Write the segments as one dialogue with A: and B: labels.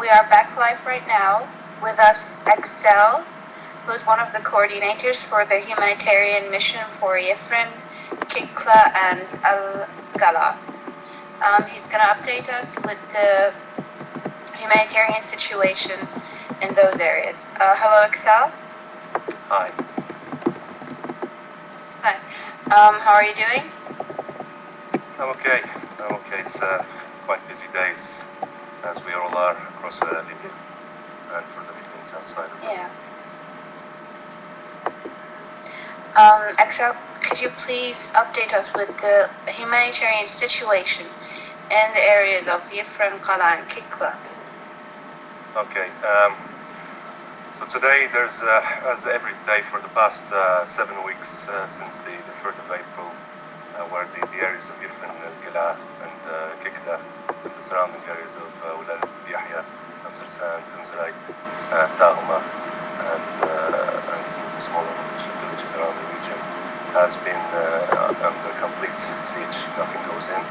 A: We are back live right now. With us, Excel, who is one of the coordinators for the humanitarian mission for Yefren, Kikla, and Al-Gala. He's going to update us with the humanitarian situation in those areas. Hello, Excel.
B: Hi.
A: Hi. How are you doing?
B: I'm okay. It's quite busy days, as we all are across Libya and for the Libyans outside of
A: Yeah. Excel, could you please update us with the humanitarian situation in the areas of Yefren, Qala, and Kikla?
B: Okay. So today there's, as every day for the past 7 weeks since the 3rd of April, where the areas of Yefren, Qala, and Kikla, and the surrounding areas of Ulal Yahya, Amzarsan, Tanzrait, Tahuma, and some of the smaller villages around the region, has been under complete siege. Nothing goes in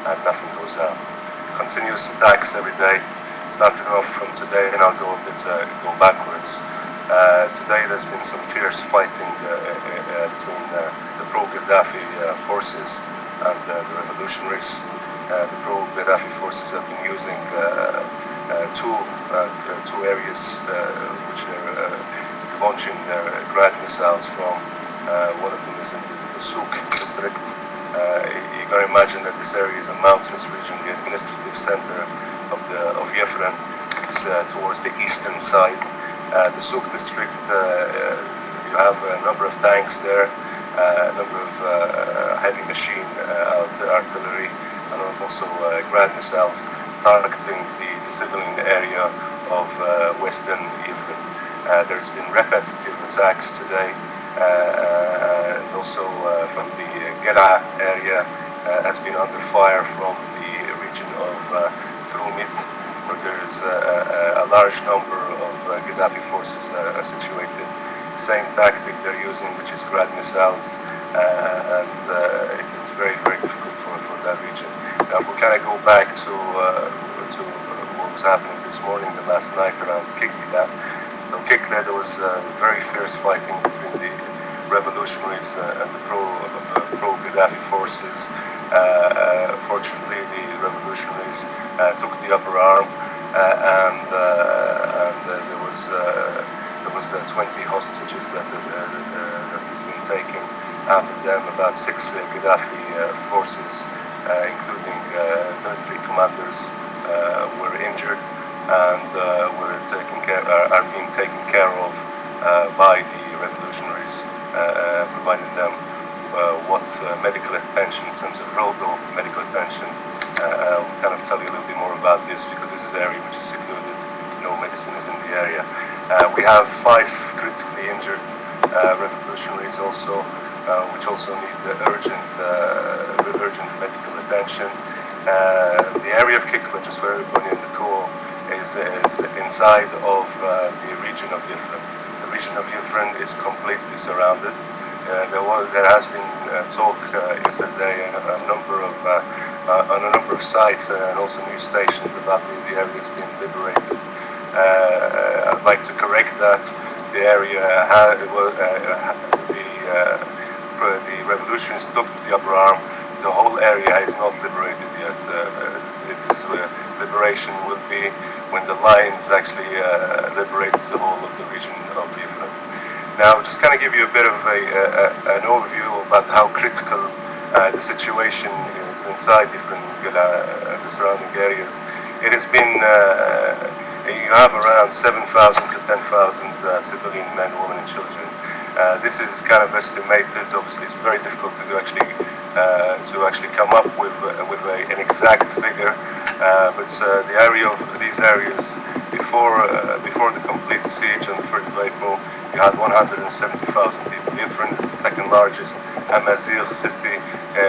B: and nothing goes out. Continuous attacks every day. Starting off from today, and I'll go go backwards. Today there's been some fierce fighting between the pro-Gaddafi forces and the revolutionaries. The pro-Gaddafi forces have been using two areas which are launching their Grad missiles from. One of them is in the Souk district. You can imagine that this area is a mountainous region. The administrative center of Yefren is towards the eastern side. The Souk district, you have a number of tanks there, a number of heavy machine artillery, and also Grad missiles targeting the civilian area of western Yefren. There's been repetitive attacks today, and also from the Gela area has been under fire from the region of where there's a large number of Gaddafi forces that are situated. Same tactic they're using, which is Grad missiles, and it is very, very difficult for that region. Now, if we kind of go back to what was happening this morning, the last night around Kikla. So Kikla, there was very fierce fighting between the revolutionaries and the pro-Gaddafi forces. Fortunately, the revolutionaries took the upper arm, and there was 20 hostages that has been taken. Out of them, about 6 Gaddafi forces, including military commanders, were injured and are being taken care of by the revolutionaries, providing them what medical attention, in terms of road-off medical attention. I'll kind of tell you a little bit more about this, because this is an area which is secluded. No medicine is in the area. We have 5 critically injured revolutionaries also, which also need urgent medical attention. The area of Kikla, just for everybody in the call, is inside of the region of Yefren. The region of Yefren is completely surrounded. There has been talk yesterday on a number of sites and also news stations about the areas being liberated. I'd like to correct that. The area, the revolutionaries took the upper arm. The whole area is not liberated yet. Liberation will be when the lions actually liberate the whole of the region of Yefren. Now, just kind of give you a bit of an overview about how critical the situation is inside different the surrounding areas. It has been, you have around 7,000 to 10,000 civilian men, women, and children. This is kind of estimated. Obviously, it's very difficult to actually come up with an exact figure. But the area of these areas before the complete siege on the 3rd of April, you had 170,000 people. Yefren is the second largest Amazigh city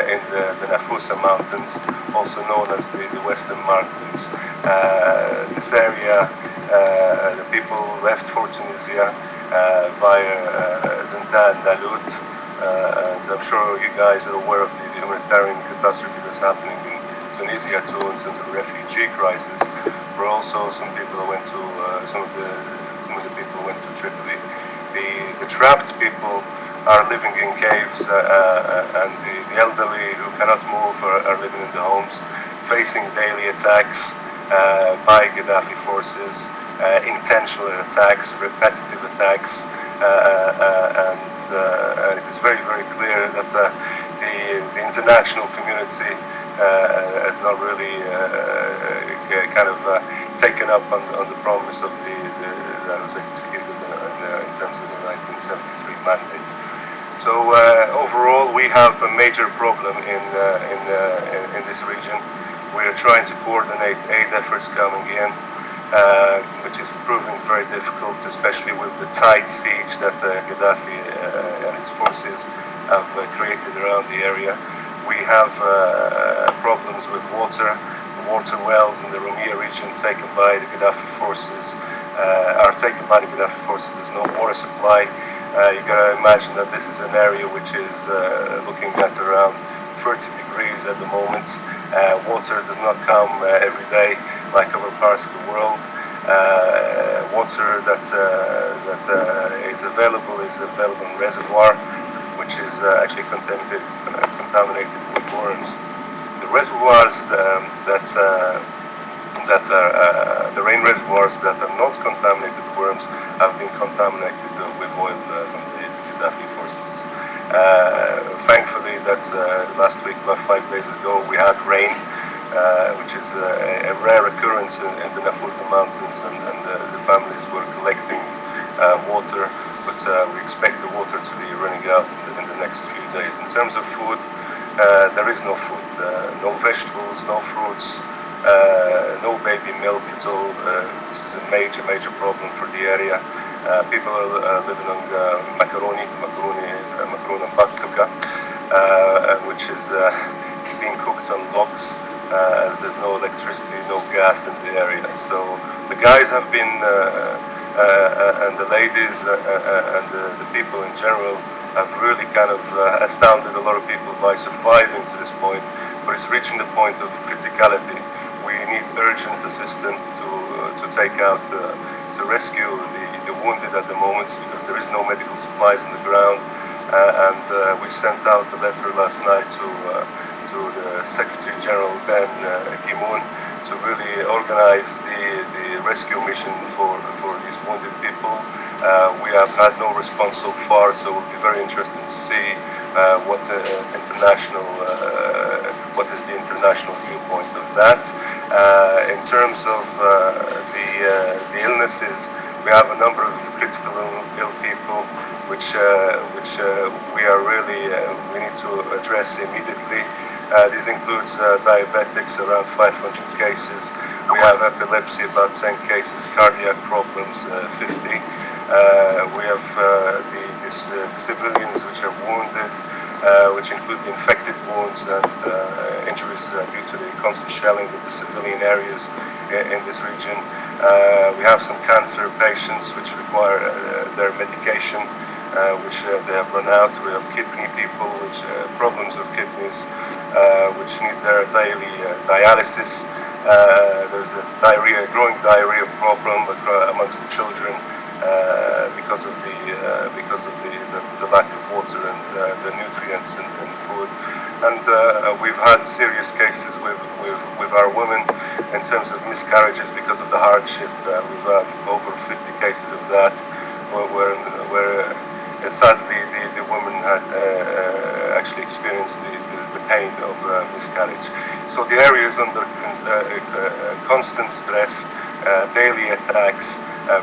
B: in the Nafusa Mountains, also known as the Western Mountains. This area, the people left for Tunisia via Zintan, Nalut, and I'm sure you guys are aware of the humanitarian catastrophe that's happening in Tunisia too, in terms of the refugee crisis, where also some people went to some of the people went to Tripoli. The trapped people are living in caves, and the elderly who cannot move are living in the homes, facing daily attacks by Gaddafi forces, intentional attacks, repetitive attacks, and it is very, very clear that the international community has not really taken up on the promise of that was executed in terms of the 1973 mandate. So overall, we have a major problem in this region. We are trying to coordinate aid efforts coming in, which is proving very difficult, especially with the tight siege that Gaddafi and his forces have created around the area. We have problems with water. Water wells in the Rumia region taken by the Gaddafi forces are taken by the Gaddafi forces. There's no water supply. You gotta imagine that this is an area which is looking at around 30 degrees at the moment. Water does not come every day like other parts of the world. Water that is available in reservoir, which is actually contaminated with worms. The reservoirs the rain reservoirs that are not contaminated with worms have been contaminated with oil from the Gaddafi forces. Thankfully, that last week, about 5 days ago, we had rain, which is a rare occurrence in the Nafurta mountains, and the families were collecting water, but we expect the water to be running out in the next few days. In terms of food, there is no food, no vegetables, no fruits, no baby milk at all. This is a major problem for the area. People are living on macaroni and pastaka, which is being cooked on logs, as there's no electricity, no gas in the area. So the guys have been, and the ladies and the people in general have really kind of astounded a lot of people by surviving to this point, but it's reaching the point of criticality. We need urgent assistance to take out, to rescue the wounded at the moment, because there is no medical supplies on the ground. And we sent out a letter last night to the Secretary General Ben Ki-moon to really organize the rescue mission for these wounded people. We have had no response so far, so it will be very interesting to see what is the international viewpoint of that. In terms of the illnesses, we have a number of critical ill people, which we are really we need to address immediately. This includes diabetics, around 500 cases. We have epilepsy, about 10 cases. Cardiac problems, 50. We have the civilians which are wounded, which include the infected wounds and injuries due to the constant shelling of the civilian areas in this region. We have some cancer patients which require their medication, which they have run out. We have kidney people, which problems with kidneys, which need their daily dialysis. There's a growing diarrhea problem amongst the children because of the lack of water and the nutrients in food. And we've had serious cases with our women in terms of miscarriages because of the hardship. We've had over 50 cases of that, where sadly the women had actually experienced the pain of miscarriage. So the area is under constant stress, daily attacks,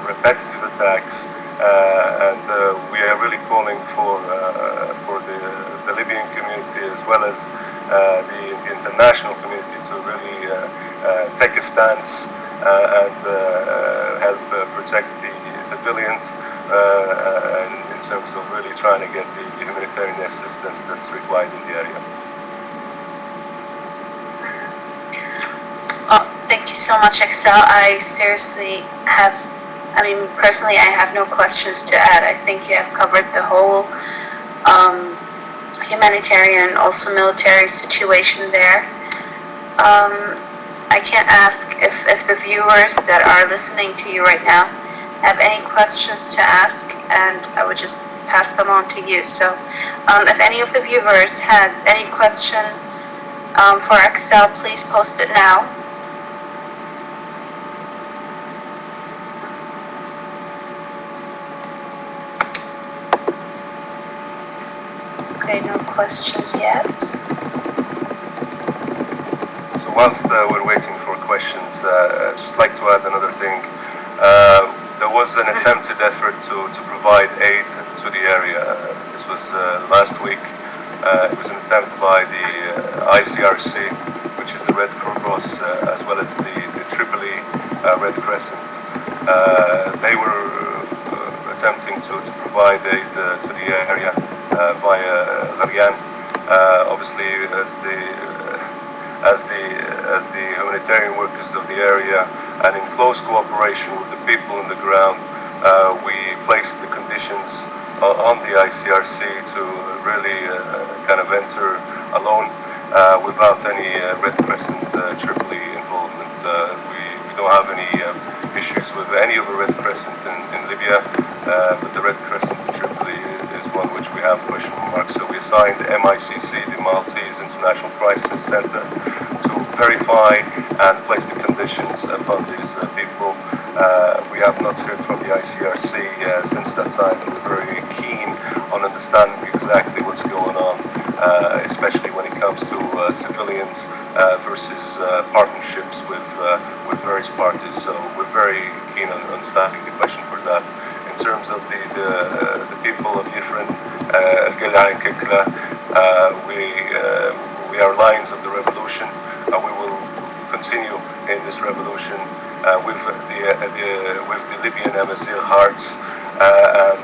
B: repetitive attacks, and we are really calling for the Libyan community, as well as the international community, to really take a stance and help protect the civilians, in terms of really trying to get the humanitarian assistance that's required in the area.
A: Thank you so much, Excel. I seriously have, personally, I have no questions to add. I think you have covered the whole humanitarian and also military situation there. I can't ask if the viewers that are listening to you right now have any questions to ask, and I would just pass them on to you. So if any of the viewers has any question for Excel, please post it now. Okay, no questions yet.
B: So whilst we're waiting for questions, I'd just like to add another thing. There was an attempted effort to provide aid to the area. This was last week. It was an attempt by the ICRC, which is the Red Cross, as well as the Tripoli Red Crescent. They were attempting to provide aid to the area via Gharyan. Obviously, as the humanitarian workers of the area, and in close cooperation with the people on the ground, we placed the conditions on the ICRC to really kind of enter alone without any Red Crescent Tripoli involvement. We don't have any issues with any of the Red Crescent in Libya, but the Red Crescent in Tripoli is one which we have question marks. So we assigned MICC, the Maltese International Crisis Center, to verify and place the conditions upon these people. We have not heard from the ICRC since that time, and we're very keen on understanding exactly what's going on, especially when it comes to civilians versus partnerships with various parties. So we're very keen on understanding the question for that. In terms of the people of Yefren, Al-Gala and Kikla, we are lions of the revolution. We will continue in this revolution with the Libyan Amazigh hearts, and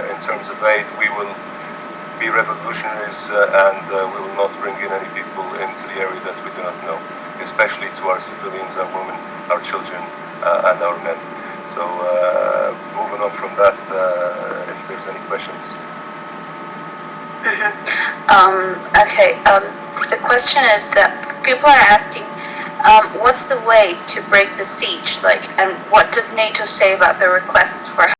B: in terms of aid, we will be revolutionaries, and we will not bring in any people into the area that we do not know, especially to our civilians, our women, our children, and our men. So moving on from that, if there's any questions.
A: Okay, the question is that people are asking, what's the way to break the siege? Like, and what does NATO say about the requests for